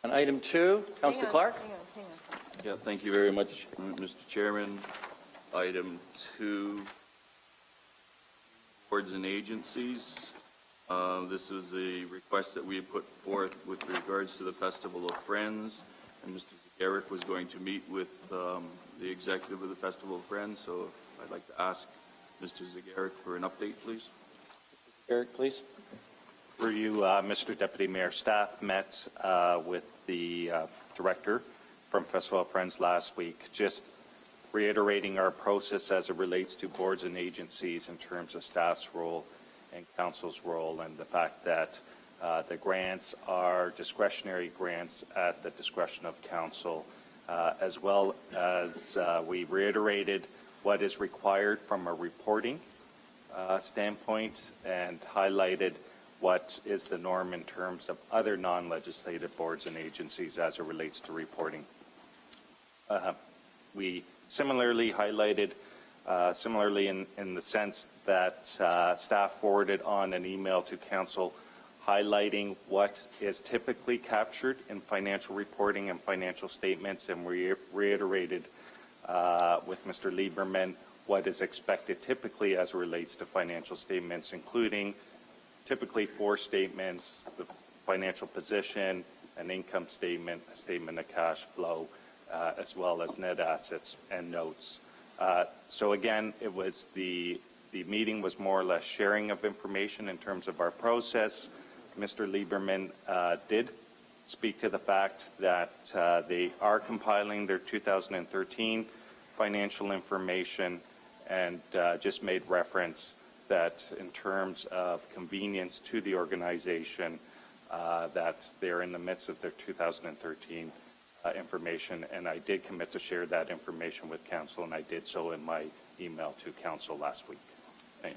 On item 2, Councillor Clark. Hang on. Yeah, thank you very much, Mr. Chairman. Item 2, boards and agencies. This is a request that we had put forth with regards to the Festival of Friends, and Mr. Zagaric was going to meet with the executive of the Festival of Friends, so I'd like to ask Mr. Zagaric for an update, please. Eric, please. For you, Mr. Deputy Mayor, staff met with the director from Festival of Friends last week, just reiterating our process as it relates to boards and agencies in terms of staff's role and council's role, and the fact that the grants are discretionary grants at the discretion of council, as well as we reiterated what is required from a reporting standpoint and highlighted what is the norm in terms of other non-legislative boards and agencies as it relates to reporting. We similarly highlighted, in the sense that staff forwarded on an email to council highlighting what is typically captured in financial reporting and financial statements, and we reiterated with Mr. Lieberman what is expected typically as it relates to financial statements, including typically 4 statements: the financial position, an income statement, a statement of cash flow, as well as net assets and notes. So again, it was the meeting was more or less sharing of information in terms of our process. Mr. Lieberman did speak to the fact that they are compiling their 2013 financial information, and just made reference that in terms of convenience to the organization, that they're in the midst of their 2013 information, and I did commit to share that information with council, and I did so in my email to council last week. Do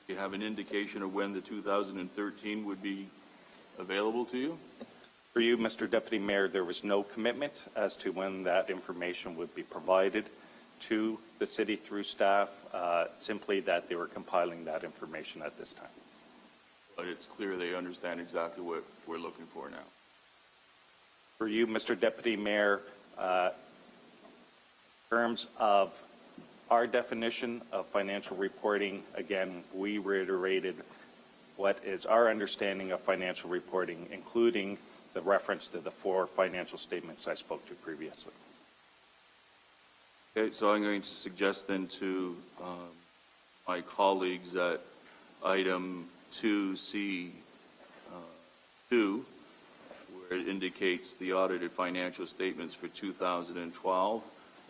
you have an indication of when the 2013 would be available to you? For you, Mr. Deputy Mayor, there was no commitment as to when that information would be provided to the city through staff, simply that they were compiling that information at this time. But it's clear they understand exactly what we're looking for now. For you, Mr. Deputy Mayor, in terms of our definition of financial reporting, again, we reiterated what is our understanding of financial reporting, including the reference to the 4 financial statements I spoke to previously. Okay, so I'm going to suggest then to my colleagues that item 2C2, where it indicates the audited financial statements for 2012,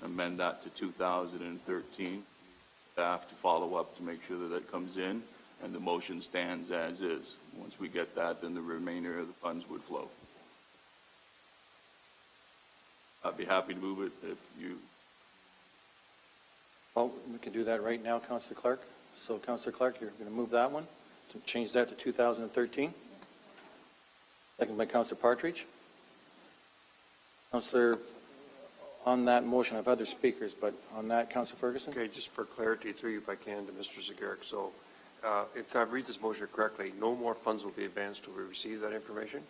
amend that to 2013. Staff to follow up to make sure that that comes in, and the motion stands as is. Once we get that, then the remainder of the funds would flow. I'd be happy to move it if you... Well, we can do that right now, Councillor Clark. So, Councillor Clark, you're going to move that one, to change that to 2013. Second by Councillor Partridge. Councillor, on that motion, I have other speakers, but on that, Councillor Ferguson? Okay, just for clarity, through you if I can, to Mr. Zagaric. So, if I read this motion correctly, no more funds will be advanced till we receive that information?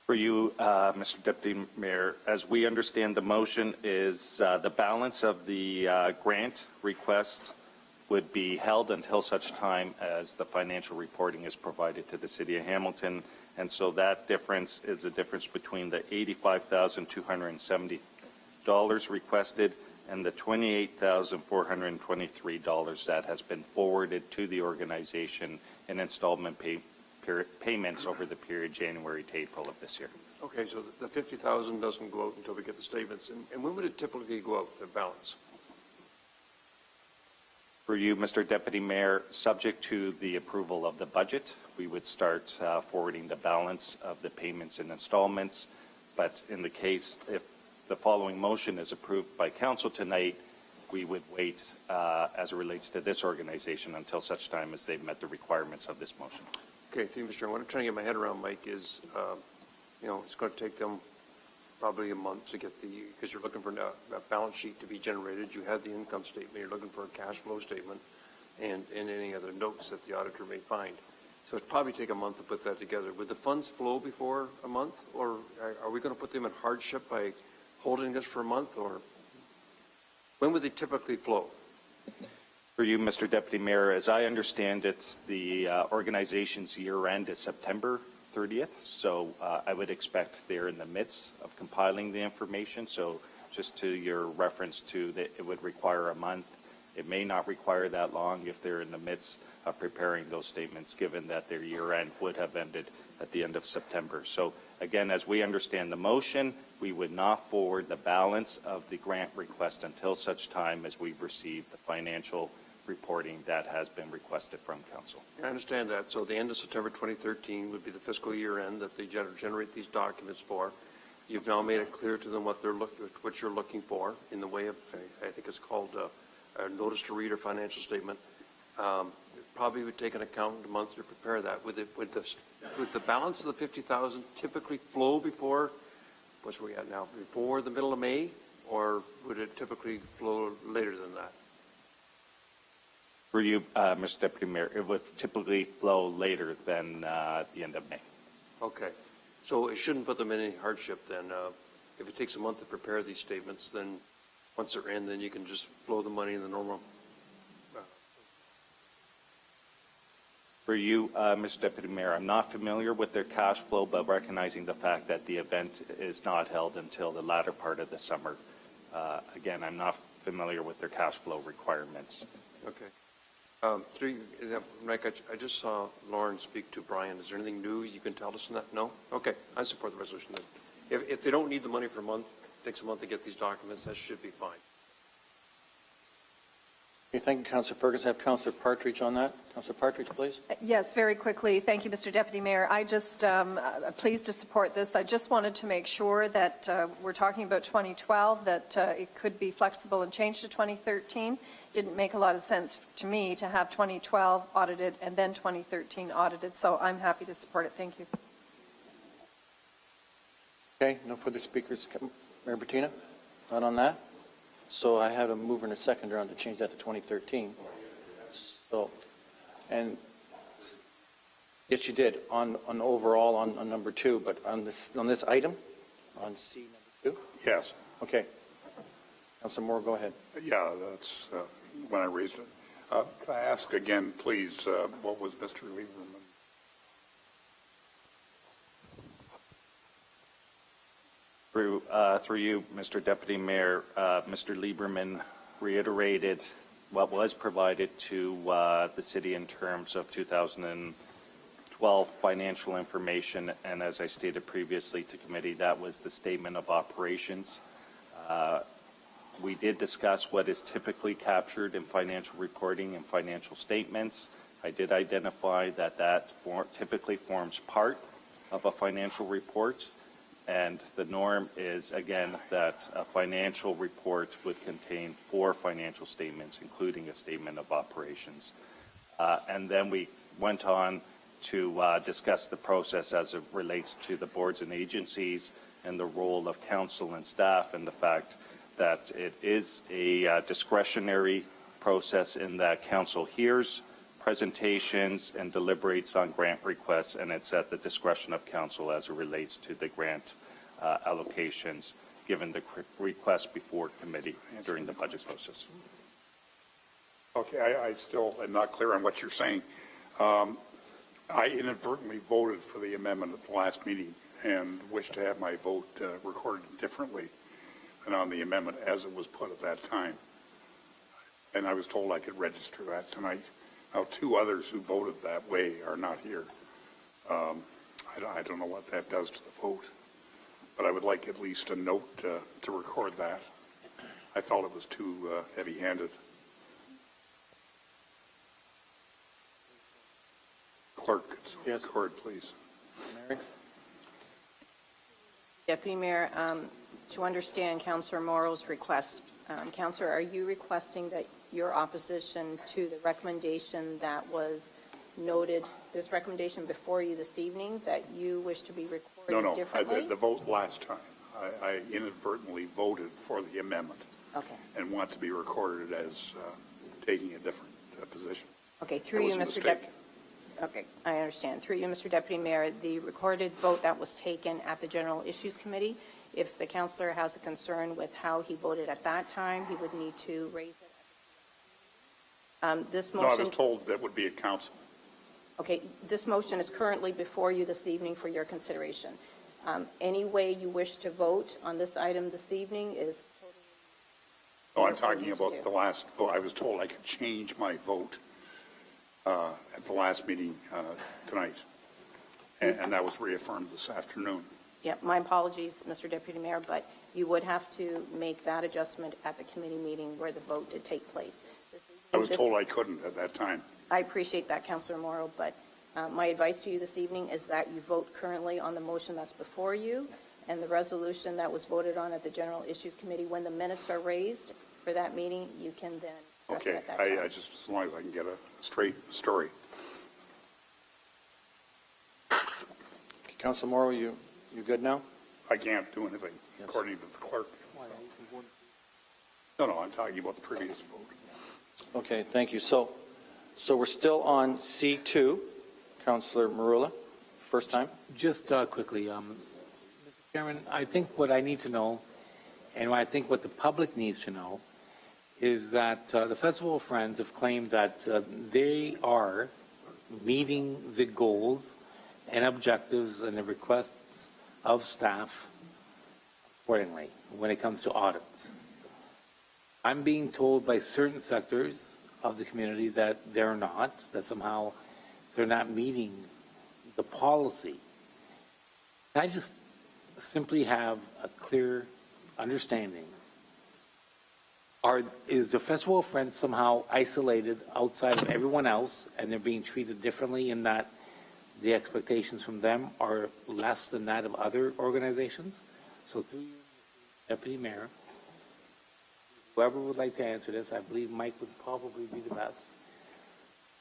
For you, Mr. Deputy Mayor, as we understand the motion is the balance of the grant request would be held until such time as the financial reporting is provided to the City of Hamilton, and so that difference is a difference between the $85,270 requested and the $28,423 that has been forwarded to the organization in installment payments over the period January to April of this year. Okay, so the $50,000 doesn't go out until we get the statements. And when would it typically go out, the balance? For you, Mr. Deputy Mayor, subject to the approval of the budget, we would start forwarding the balance of the payments and installments. But in the case, if the following motion is approved by council tonight, we would wait as it relates to this organization until such time as they've met the requirements of this motion. Okay, thank you, Mr. Chairman. What I'm trying to get my head around, Mike, is, it's going to take them probably a month to get because you're looking for a balance sheet to be generated. You have the income statement. You're looking for a cash flow statement and any other notes that the auditor may find. So it'd probably take a month to put that together. Would the funds flow before a month, or are we going to put them in hardship by holding this for a month, or when would they typically flow? For you, Mr. Deputy Mayor, as I understand it, the organization's year end is September 30th, so I would expect they're in the midst of compiling the information. So just to your reference to that, it would require a month. It may not require that long if they're in the midst of preparing those statements, given that their year end would have ended at the end of September. So again, as we understand the motion, we would not forward the balance of the grant request until such time as we've received the financial reporting that has been requested from Council. I understand that. So the end of September 2013 would be the fiscal year end that they generate these documents for. You've now made it clear to them what you're looking for in the way of, I think it's called a notice to read or financial statement. It probably would take an accountant a month to prepare that. Would the balance of the 50,000 typically flow before, what's we at now, before the middle of May, or would it typically flow later than that? For you, Mr. Deputy Mayor, it would typically flow later than the end of May. Okay. So it shouldn't put them in any hardship then. If it takes a month to prepare these statements, then once they're in, then you can just flow the money in the normal. For you, Mr. Deputy Mayor, I'm not familiar with their cash flow, but recognizing the fact that the event is not held until the latter part of the summer. Again, I'm not familiar with their cash flow requirements. Okay. Mike, I just saw Lauren speak to Brian. Is there anything new you can tell us on that? No? Okay. I support the resolution then. If they don't need the money for a month, it takes a month to get these documents, that should be fine. Okay, thank you, Councillor Ferguson. Have Councillor Partridge on that. Councillor Partridge, please. Yes, very quickly. Thank you, Mr. Deputy Mayor. I just pleased to support this. I just wanted to make sure that we're talking about 2012, that it could be flexible and change to 2013. Didn't make a lot of sense to me to have 2012 audited and then 2013 audited, so I'm happy to support it. Thank you. Okay, no further speakers. Mayor Bettina, not on that. So I had a mover and a seconder on to change that to 2013. So, and yes, you did on overall on number 2, but on this item, on C number 2. Yes. Okay. Councillor Moore, go ahead. Yeah, that's when I raised it. Could I ask again, please, what was Mr. Lieberman? Through you, Mr. Deputy Mayor, Mr. Lieberman reiterated what was provided to the city in terms of 2012 financial information, and as I stated previously to committee, that was the statement of operations. We did discuss what is typically captured in financial reporting and financial statements. I did identify that typically forms part of a financial report. And the norm is, again, that a financial report would contain 4 financial statements, including a statement of operations. And then we went on to discuss the process as it relates to the boards and agencies and the role of council and staff, and the fact that it is a discretionary process in that council hears presentations and deliberates on grant requests, and it's at the discretion of council as it relates to the grant allocations given the request before committee during the budget process. Okay, I still am not clear on what you're saying. I inadvertently voted for the amendment at the last meeting and wish to have my vote recorded differently than on the amendment as it was put at that time. And I was told I could register that tonight. Now, 2 others who voted that way are not here. I don't know what that does to the vote, but I would like at least a note to record that. I felt it was too heavy-handed. Clerk, Yes. record, please. Mary? Deputy Mayor, to understand Councillor Morrow's request, Councillor, are you requesting that your opposition to the recommendation that was noted, this recommendation before you this evening, that you wish to be recorded differently? The vote last time, I inadvertently voted for the amendment. Okay. And want to be recorded as taking a different position. Okay, through you, Mr. Deputy. Okay, I understand. Through you, Mr. Deputy Mayor, the recorded vote that was taken at the General Issues Committee, if the councillor has a concern with how he voted at that time, he would need to raise it. This No, I motion, was told that would be at council. okay, this motion is currently before you this evening for your consideration. Any way you wish to vote on this item this evening is No, I'm talking about the last vote. I was told I could change my vote at the last meeting tonight, and that was reaffirmed this afternoon. Yeah, my apologies, Mr. Deputy Mayor, but you would have to make that adjustment at the committee meeting where the vote did take place. I was told I couldn't at that time. I appreciate that, Councillor Morrow, but my advice to you this evening is that you vote currently on the motion that's before you and the resolution that was voted on at the General Issues Committee. When the minutes are raised for that meeting, you can then address it Okay, at that time. I just, as long as I can get a straight story. Councilor Morrow, you good now? I can't do anything, Yes. according to the clerk. No, I'm talking about the previous vote. Okay, thank you. So we're still on C2. Councilor Marula, first time. Just quickly, Mr. Chairman, I think what I need to know, and I think what the public needs to know, is that the Festival of Friends have claimed that they are meeting the goals and objectives and the requests of staff accordingly when it comes to audits. I'm being told by certain sectors of the community that they're not, that somehow they're not meeting the policy. I just simply have a clear understanding. Is the Festival of Friends somehow isolated outside of everyone else and they're being treated differently in that the expectations from them are less than that of other organizations? So through you, Deputy Mayor, whoever would like to answer this, I believe Mike would probably be the best.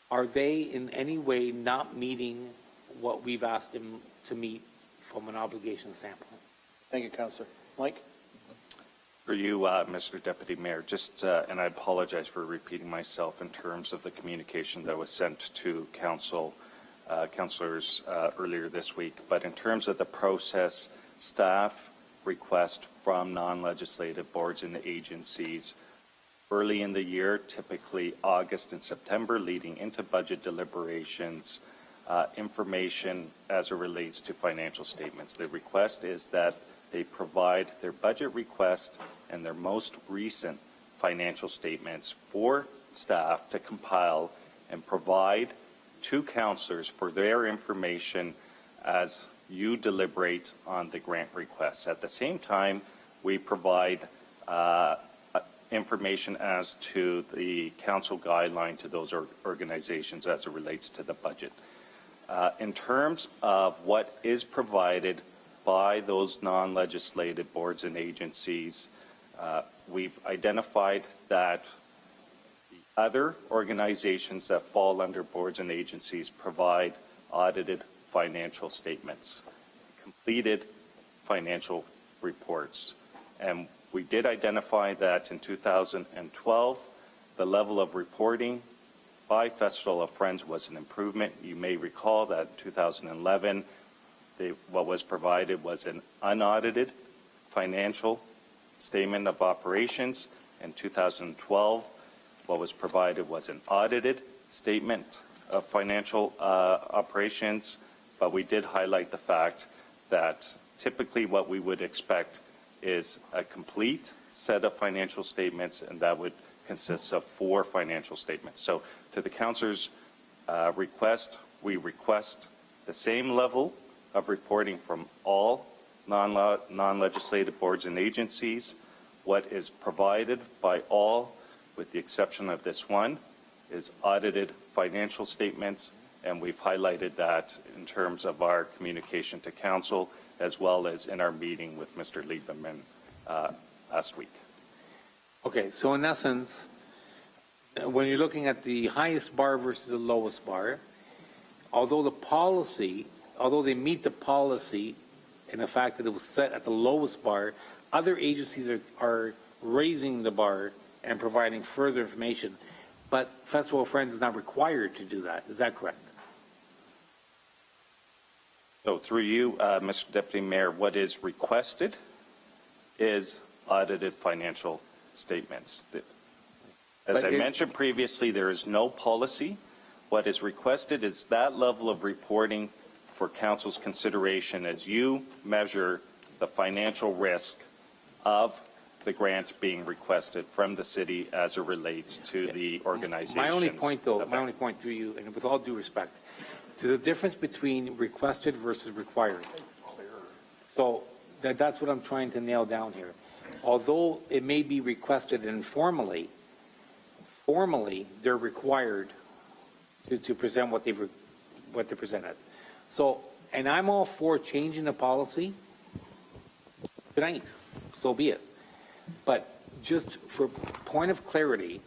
Are they in any way not meeting what we've asked them to meet from an obligation standpoint? Thank you, Councilor. Mike? For you, Mr. Deputy Mayor, just, and I apologize for repeating myself in terms of the communication that was sent to councillors earlier this week, but in terms of the process, staff request from non-legislative boards and agencies early in the year, typically August and September, leading into budget deliberations, information as it relates to financial statements. The request is that they provide their budget request and their most recent financial statements for staff to compile and provide to councillors for their information as you deliberate on the grant requests. At the same time, we provide information as to the council guideline to those organizations as it relates to the budget. In terms of what is provided by those non-legislative boards and agencies, we've identified that the other organizations that fall under boards and agencies provide audited financial statements, completed financial reports. And we did identify that in 2012, the level of reporting by Festival of Friends was an improvement. You may recall that in 2011, what was provided was an unaudited financial statement of operations. In 2012, what was provided was an audited statement of financial operations, but we did highlight the fact that typically what we would expect is a complete set of financial statements, and that would consist of 4 financial statements. So to the councillor's request, we request the same level of reporting from all non-legislative boards and agencies. What is provided by all, with the exception of this one, is audited financial statements, and we've highlighted that in terms of our communication to council, as well as in our meeting with Mr. Lieberman last week. Okay, so in essence, when you're looking at the highest bar versus the lowest bar, although they meet the policy in the fact that it was set at the lowest bar, other agencies are raising the bar and providing further information. But Festival of Friends is not required to do that. Is that correct? So through you, Mr. Deputy Mayor, what is requested is audited financial statements. As But I mentioned previously, there is no policy. What is requested is that level of reporting for council's consideration as you measure the financial risk of the grant being requested from the city as it relates to the organization's My only point, though, my event. only point through you, and with all due respect, there's a difference between requested versus required. So that's what I'm trying to nail down here. Although it may be requested informally, formally, they're required to present what they presented. So, and I'm all for changing the policy tonight, so be it. But just for point of clarity,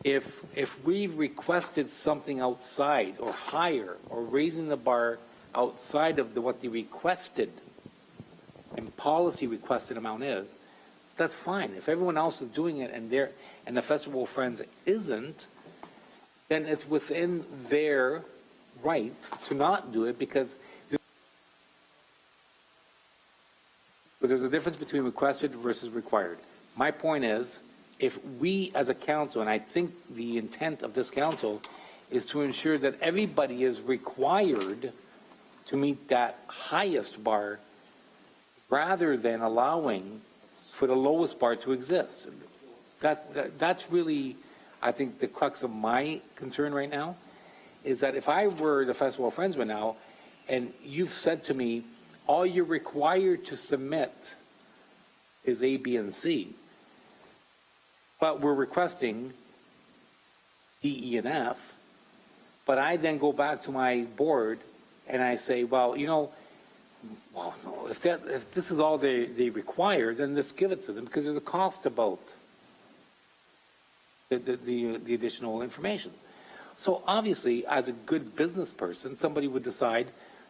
if we requested something outside or higher or raising the bar outside of what the requested and policy requested amount is, that's fine. If everyone else is doing it and the Festival of Friends isn't, then it's within their right to not do it because there's a difference between requested versus required. My point is, if we as a council, and I think the intent of this council is to ensure that everybody is required to meet that highest bar rather than allowing for the lowest bar to exist. That's really, I think, the crux of my concern right now, is that if I were the Festival of Friends right now, and you've said to me, all you're required to submit is A, B, and C, but we're requesting D, E, and F, but I then go back to my board and I say, well, no, if this is all they require, then just give it to them because there's a cost about the additional information. So obviously, as a good business person, somebody would decide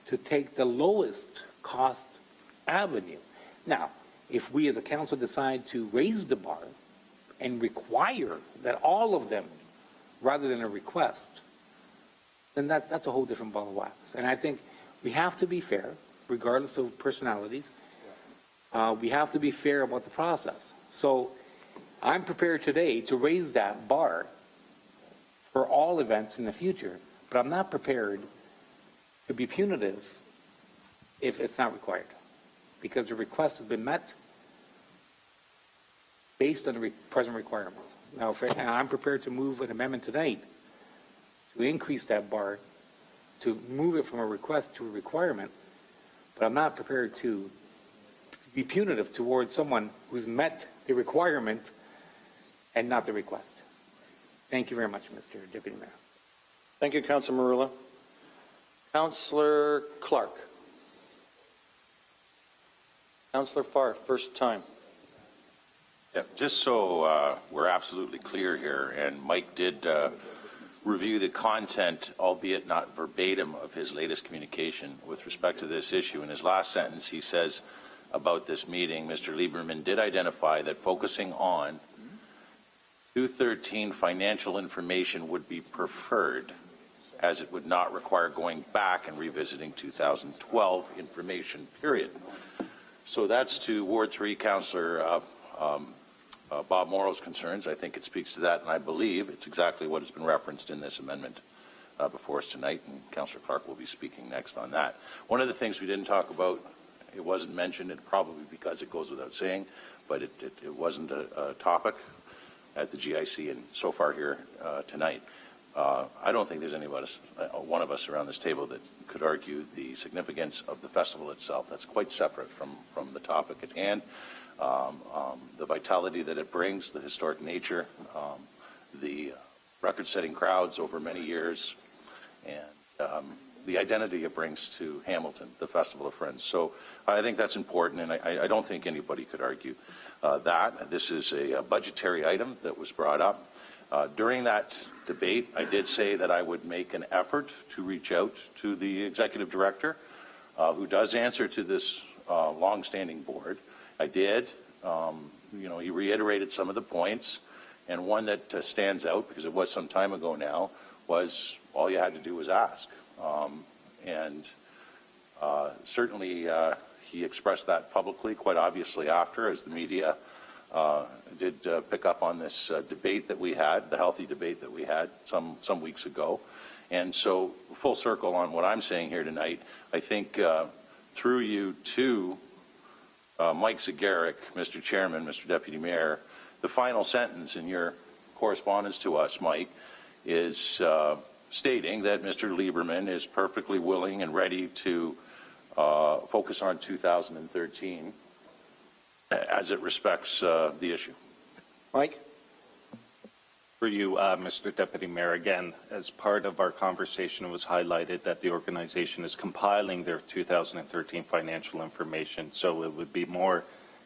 to take the lowest cost avenue. Now, if we as a council decide to raise the bar and require that all of them, rather than a request, then that's a whole different ball of wax. And I think we have to be fair, regardless of personalities. We have to be fair about the process. So I'm prepared today to raise that bar for all events in the future, but I'm not prepared to be punitive if it's not required, because the request has been met based on the present requirements. Now, I'm prepared to move an amendment tonight to increase that bar, to move it from a request to a requirement, but I'm not prepared to be punitive towards someone who's met the requirement and not the request. Thank you very much, Mr. Deputy Mayor. Thank you, Councilor Marula. Councillor Clark. Councillor Farr, first time. Yeah, just so we're absolutely clear here, and Mike did review the content, albeit not verbatim, of his latest communication with respect to this issue. In his last sentence, he says about this meeting, Mr. Lieberman did identify that focusing on 213 financial information would be preferred, as it would not require going back and revisiting 2012 information, period. So that's to Ward 3 Councillor Bob Morrow's concerns. I think it speaks to that, and I believe it's exactly what has been referenced in this amendment before us tonight, and Councillor Clark will be speaking next on that. One of the things we didn't talk about, it wasn't mentioned, and probably because it goes without saying, but it wasn't a topic at the GIC and so far here tonight. I don't think there's one of us around this table that could argue the significance of the festival itself. That's quite separate from the topic at hand. The vitality that it brings, the historic nature, the record-setting crowds over many years, and the identity it brings to Hamilton, the Festival of Friends. So I think that's important, and I don't think anybody could argue that. This is a budgetary item that was brought up. During that debate, I did say that I would make an effort to reach out to the executive director, who does answer to this long-standing board. I did. He reiterated some of the points, and one that stands out, because it was some time ago now, was all you had to do was ask. And Certainly, he expressed that publicly, quite obviously after, as the media did pick up on this debate that we had, the healthy debate that we had some weeks ago. And so, full circle on what I'm saying here tonight, I think through you to Mike Zagaric, Mr. Chairman, Mr. Deputy Mayor, the final sentence in your correspondence to us, Mike, is stating that Mr. Lieberman is perfectly willing and ready to focus on 2013 as it respects the issue. Mike? For you, Mr. Deputy Mayor, again, as part of our conversation, it was highlighted that the organization is compiling their 2013 financial information, so it would be more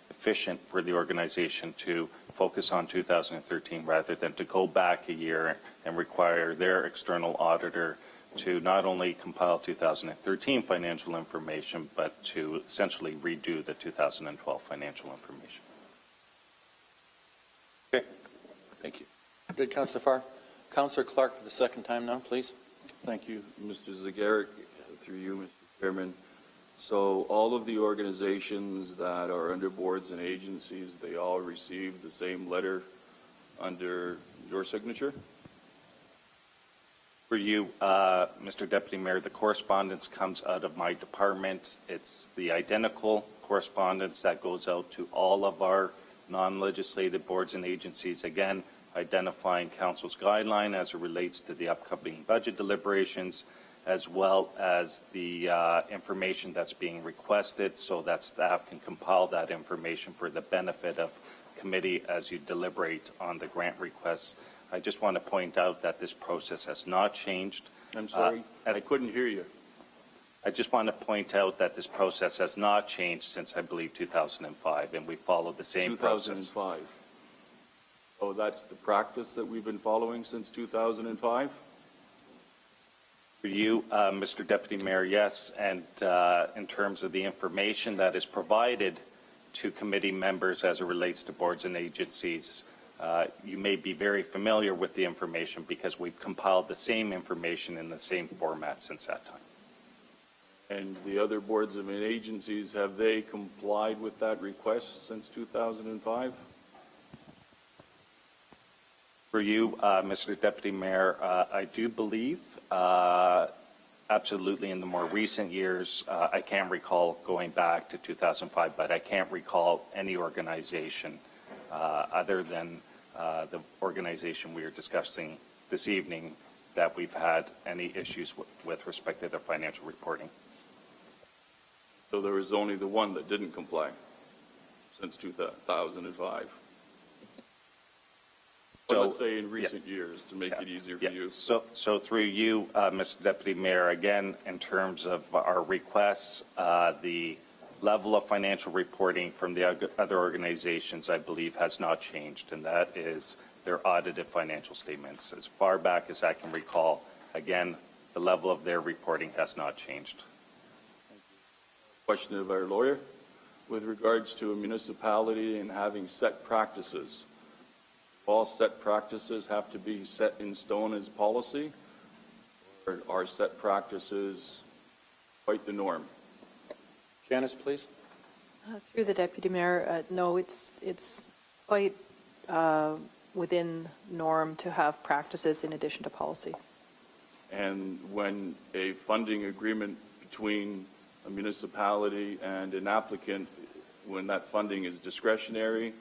efficient for the organization to focus on 2013 rather than to go back a year and require their external auditor to not only compile 2013 financial information, but to essentially redo the 2012 financial information. Okay. Thank you. Good, Councillor Farr. Councillor Clark for the second time now, please. Thank you, Mr. Zagaric, through you, Mr. Chairman. So all of the organizations that are under boards and agencies, they all received the same letter under your signature? For you, Mr. Deputy Mayor, the correspondence comes out of my department. It's the identical correspondence that goes out to all of our non-legislative boards and agencies, again, identifying Council's guideline as it relates to the upcoming budget deliberations, as well as the information that's being requested so that staff can compile that information for the benefit of committee as you deliberate on the grant requests. I just want to point out that this process has not changed. I'm sorry, I couldn't hear you. I just want to point out that this process has not changed since, I believe, 2005, and we followed the same process. 2005. Oh, that's the practice that we've been following since 2005? For you, Mr. Deputy Mayor, yes, and in terms of the information that is provided to committee members as it relates to boards and agencies, you may be very familiar with the information because we've compiled the same information in the same format since that time. And the other boards and agencies, have they complied with that request since 2005? For you, Mr. Deputy Mayor, I do believe absolutely in the more recent years, I can't recall going back to 2005, but I can't recall any organization other than the organization we are discussing this evening that we've had any issues with respect to their financial reporting. So there was only the one that didn't comply since 2005. But let's say in recent years to make it easier for you. So through you, Mr. Deputy Mayor, again, in terms of our requests, the level of financial reporting from the other organizations, I believe, has not changed, and that is their audited financial statements. As far back as I can recall, again, the level of their reporting has not changed. Question of our lawyer. With regards to a municipality and having set practices, all set practices have to be set in stone as policy, or are set practices quite the norm? Janice, please. Through the Deputy Mayor, no, it's quite within norm to have practices in addition to policy. And when a funding agreement between a municipality and an applicant, when that funding is discretionary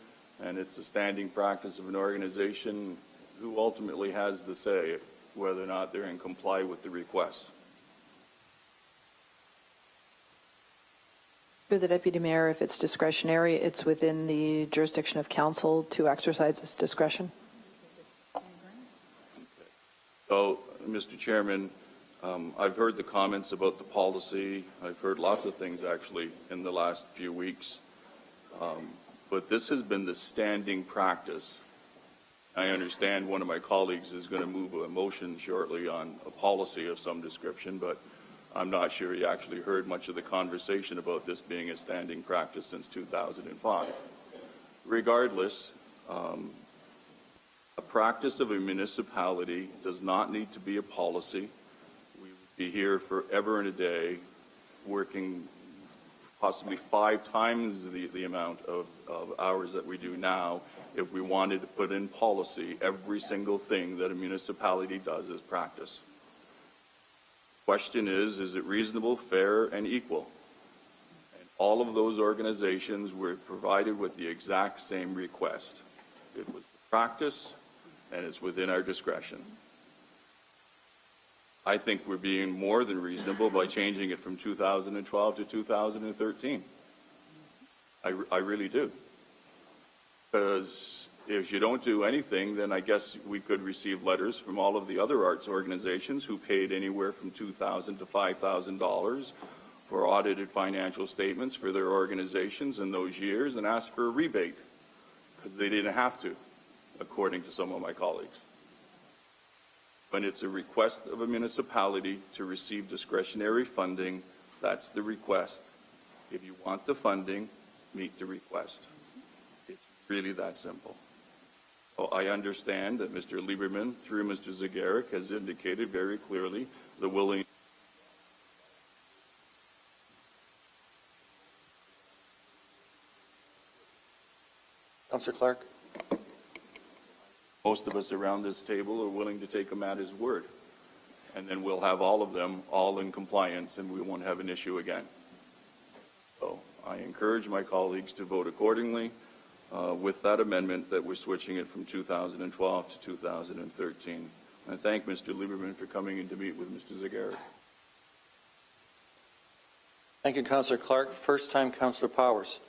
and it's a standing practice of an organization, who ultimately has the say whether or not they're in comply with the request? Through the Deputy Mayor, if it's discretionary, it's within the jurisdiction of council to exercise its discretion. So, Mr. Chairman, I've heard the comments about the policy. I've heard lots of things actually in the last few weeks. But this has been the standing practice. I understand one of my colleagues is going to move a motion shortly on a policy of some description, but I'm not sure he actually heard much of the conversation about this being a standing practice since 2005. Regardless, a practice of a municipality does not need to be a policy. We would be here forever and a day working possibly 5 times the amount of hours that we do now if we wanted to put in policy every single thing that a municipality does as practice. Question is it reasonable, fair, and equal? And all of those organizations were provided with the exact same request. It was practice, and it's within our discretion. I think we're being more than reasonable by changing it from 2012 to 2013. I really do. Because if you don't do anything, then I guess we could receive letters from all of the other arts organizations who paid anywhere from $2,000 to $5,000 for audited financial statements for their organizations in those years and ask for a rebate because they didn't have to, according to some of my colleagues. When it's a request of a municipality to receive discretionary funding, that's the request. If you want the funding, meet the request. It's really that simple. Oh, I understand that Mr. Lieberman, through Mr. Zagaric, has indicated very clearly the willingness. Councillor Clark? Most of us around this table are willing to take him at his word. And then we'll have all of them all in compliance and we won't have an issue again. So I encourage my colleagues to vote accordingly with that amendment that we're switching it from 2012 to 2013. I thank Mr. Lieberman for coming in to meet with Mr. Zagaric. Thank you, Councillor Clark. First time, Councillor Powers.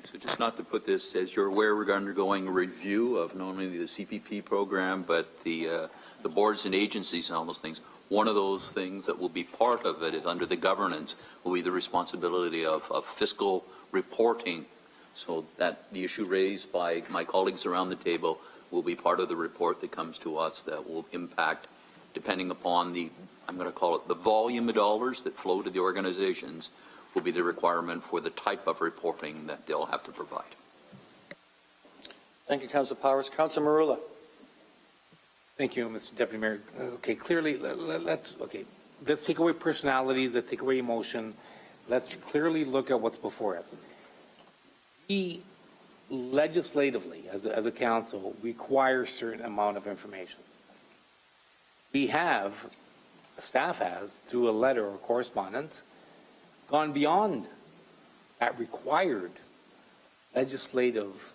So just not to put this, as you're aware, we're undergoing a review of not only the CPP program, but the boards and agencies and all those things. One of those things that will be part of it is under the governance will be the responsibility of fiscal reporting. So that the issue raised by my colleagues around the table will be part of the report that comes to us that will impact, depending upon the, I'm going to call it the volume of dollars that flow to the organizations, will be the requirement for the type of reporting that they'll have to provide. Thank you, Councillor Powers. Councillor Marula. Thank you, Mr. Deputy Mayor. Okay, clearly, let's take away personalities, let's take away emotion. Let's clearly look at what's before us. We legislatively, as a council, require a certain amount of information. We have, staff has, through a letter or correspondence, gone beyond that required legislative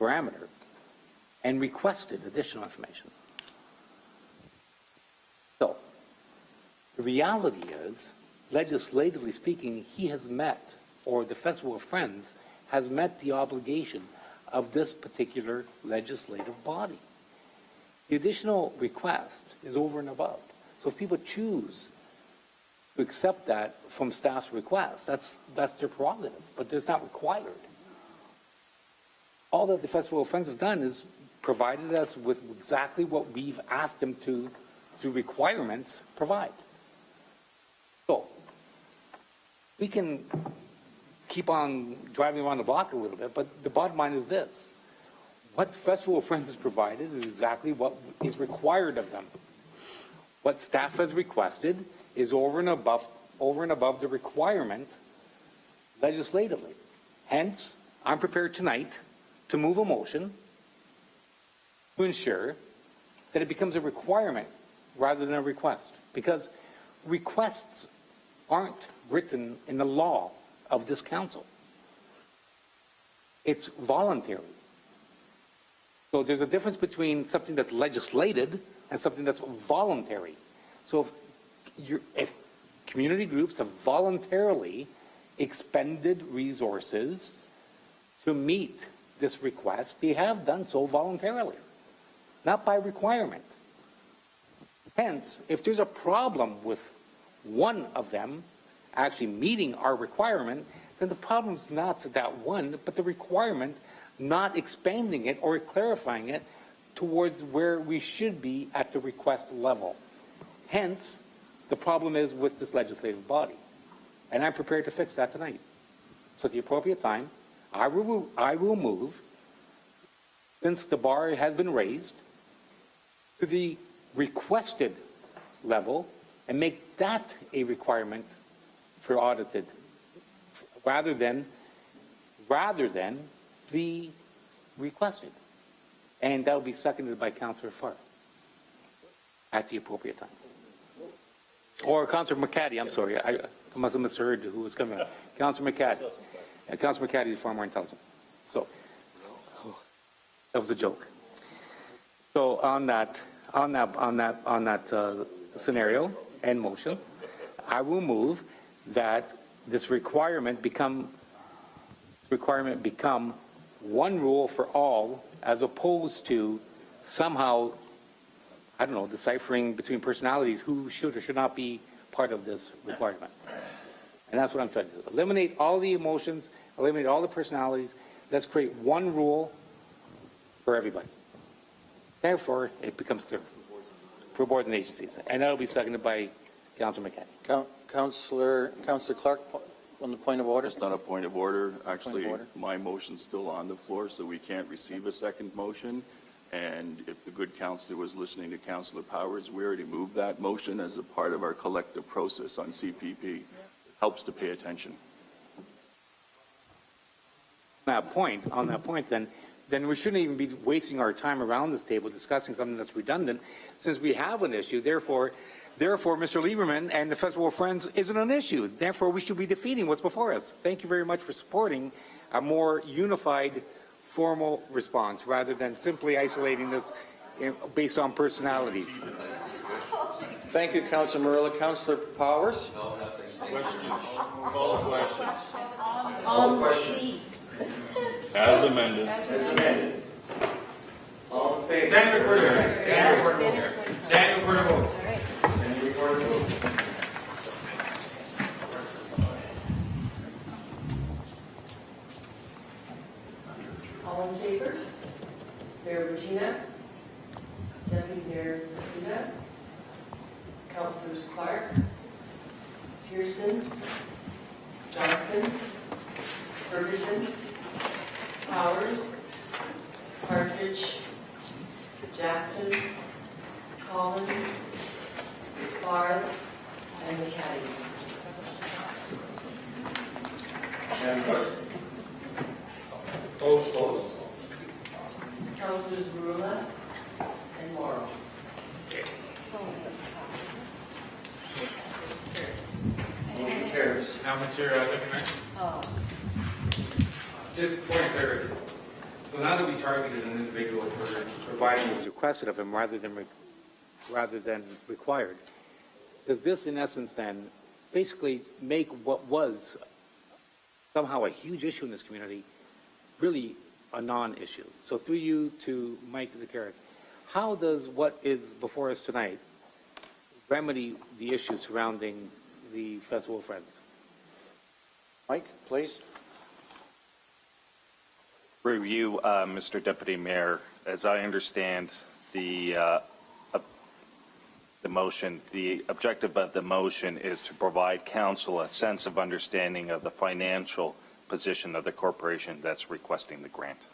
parameter and requested additional information. So, the reality is, legislatively speaking, he has met, or the Festival of Friends has met the obligation of this particular legislative body. The additional request is over and above. So if people choose to accept that from staff's request, that's their prerogative, but it's not required. All that the Festival of Friends has done is provided us with exactly what we've asked them to, through requirements, provide. So, we can keep on driving around the block a little bit, but the bottom line is this. What Festival of Friends has provided is exactly what is required of them. What staff has requested is over and above the requirement legislatively. Hence, I'm prepared tonight to move a motion to ensure that it becomes a requirement rather than a request, because requests aren't written in the law of this council. It's voluntary. So there's a difference between something that's legislated and something that's voluntary. So if community groups have voluntarily expended resources to meet this request, they have done so voluntarily, not by requirement. Hence, if there's a problem with one of them actually meeting our requirement, then the problem's not that one, but the requirement not expanding it or clarifying it towards where we should be at the request level. Hence, the problem is with this legislative body. And I'm prepared to fix that tonight. So at the appropriate time, I will move, since the bar has been raised, to the requested level, and make that a requirement for audited rather than the requested. And that will be seconded by Councillor Farr at the appropriate time. Or Councillor McCaddy, I'm sorry. I must have misheard who was coming. Councillor McCaddy. Councillor McCaddy is far more intelligent. So, that was a joke. So on that scenario and motion, I will move that this requirement become one rule for all, as opposed to somehow, I don't know, deciphering between personalities who should or should not be part of this requirement. And that's what I'm trying to do. Eliminate all the emotions, eliminate all the personalities. Let's create one rule for everybody. Therefore, it becomes clear for boards and agencies. And that'll be seconded by Councillor McCann. Councillor Clark, on the point of order. It's not a point of order. Actually, order. my motion's still on the floor, so we can't receive a second motion. And if the good councillor was listening to Councillor Powers, we already moved that motion as a part of our collective process on CPP. It helps to pay attention. On that point, then we shouldn't even be wasting our time around this table discussing something that's redundant, since we have an issue. Therefore, Mr. Lieberman and the Festival of Friends isn't an issue. Therefore, we should be defeating what's before us. Thank you very much for supporting a more unified, formal response, rather than simply isolating this based on personalities. Thank you, Councillor Marilla. Councillor Powers? Call questions. All questions. As amended. All in favor? Stand recorded. Stand recorded. All in favor? Mayor Bettina, Deputy Mayor Messina, Councillors Clark, Pearson, Johnson, Ferguson, Powers, Partridge, Jackson, Collins, Barr, and McCaddy. Councillors Marula and Morrow. Motion carries. Now, Mr. Deputy Mayor. Just point of clarity. So now that we targeted an individual for providing what was requested of him rather than required, does this in essence then basically make what was somehow a huge issue in this community really a non-issue? So through you to Mike Zakaric, how does what is before us tonight remedy the issues surrounding the Festival of Friends? Mike, please. Through you, Mr. Deputy Mayor, as I understand the motion, the objective of the motion is to provide council a sense of understanding of the financial position of the corporation that's requesting the grant.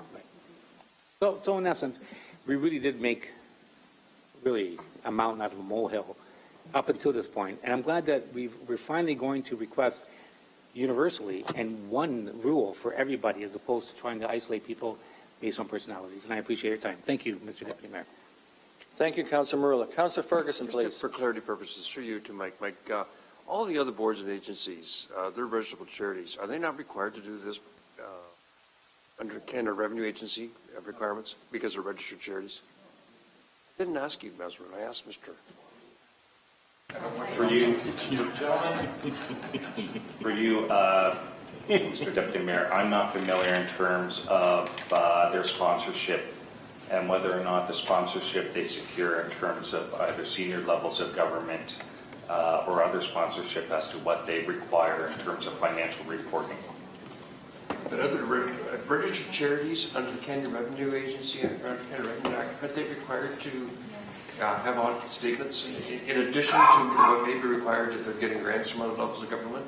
So in essence, we really did make really a mountain out of a molehill up until this point. And I'm glad that we're finally going to request universally and one rule for everybody, as opposed to trying to isolate people based on personalities. And I appreciate your time. Thank you, Mr. Deputy Mayor. Thank you, Councillor Marilla. Councillor Ferguson, please. Just for clarity purposes, through you to Mike. Mike, all the other boards and agencies, they're registered charities. Are they not required to do this under Canada Revenue Agency requirements because they're registered charities? I didn't ask you, Mesmer. I asked Mr. For you, Mr. Deputy Mayor, I'm not familiar in terms of their sponsorship and whether or not the sponsorship they secure in terms of either senior levels of government or other sponsorship as to what they require in terms of financial reporting. But other registered charities under the Canada Revenue Agency and under Canada Revenue Act, aren't they required to have audit statements in addition to what may be required if they're getting grants from other levels of government?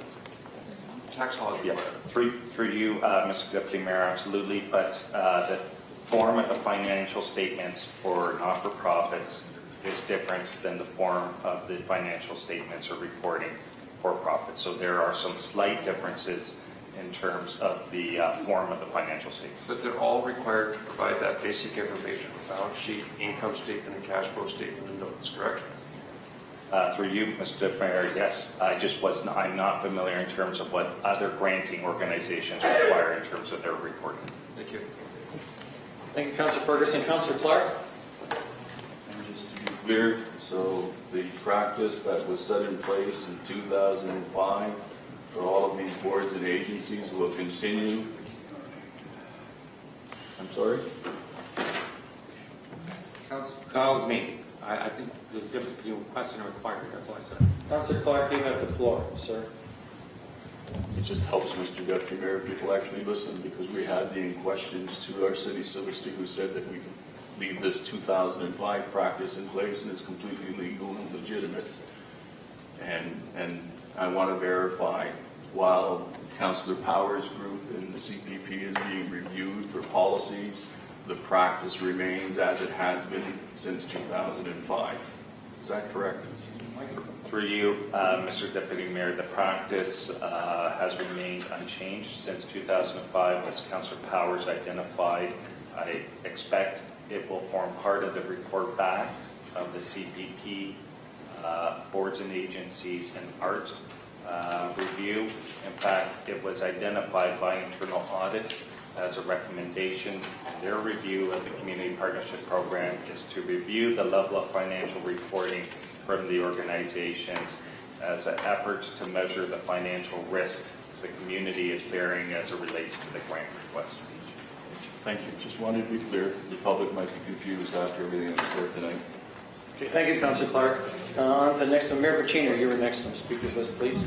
Tax laws require. Through you, Mr. Deputy Mayor, absolutely. But the form of the financial statements for not-for-profits is different than the form of the financial statements or reporting for profit. So there are some slight differences in terms of the form of the financial statements. But they're all required to provide that basic information, balance sheet, income statement, and cash flow statement and notes, correct? Through you, Mr. Mayor, yes, I'm not familiar in terms of what other granting organizations require in terms of their reporting. Thank you. Thank you, Councillor Ferguson. Councillor Clark? And just to be clear, so the practice that was set in place in 2005 for all of these boards and agencies will continue. I'm sorry? That was me. I think there's a difference between question and required. That's all I said. Councillor Clark, you have the floor, sir. It just helps, Mr. Deputy Mayor, people actually listen, because we had the questions to our city solicitor who said that we can leave this 2005 practice in place and it's completely legal and legitimate. And I want to verify, while Councillor Powers' group and the CPP is being reviewed for policies, the practice remains as it has been since 2005. Is that correct? Through you, Mr. Deputy Mayor, the practice has remained unchanged since 2005, as Councillor Powers identified. I expect it will form part of the report back of the CPP, boards and agencies, and art review. In fact, it was identified by internal audit as a recommendation. Their review of the Community Partnership Program is to review the level of financial reporting from the organizations as an effort to measure the financial risk the community is bearing as it relates to the grant request. Thank you. Just wanted to be clear. The public might be confused after everything that was said tonight. Okay, thank you, Councillor Clark. On to the next one. Mayor Bertino, you were next on the speakers list, please.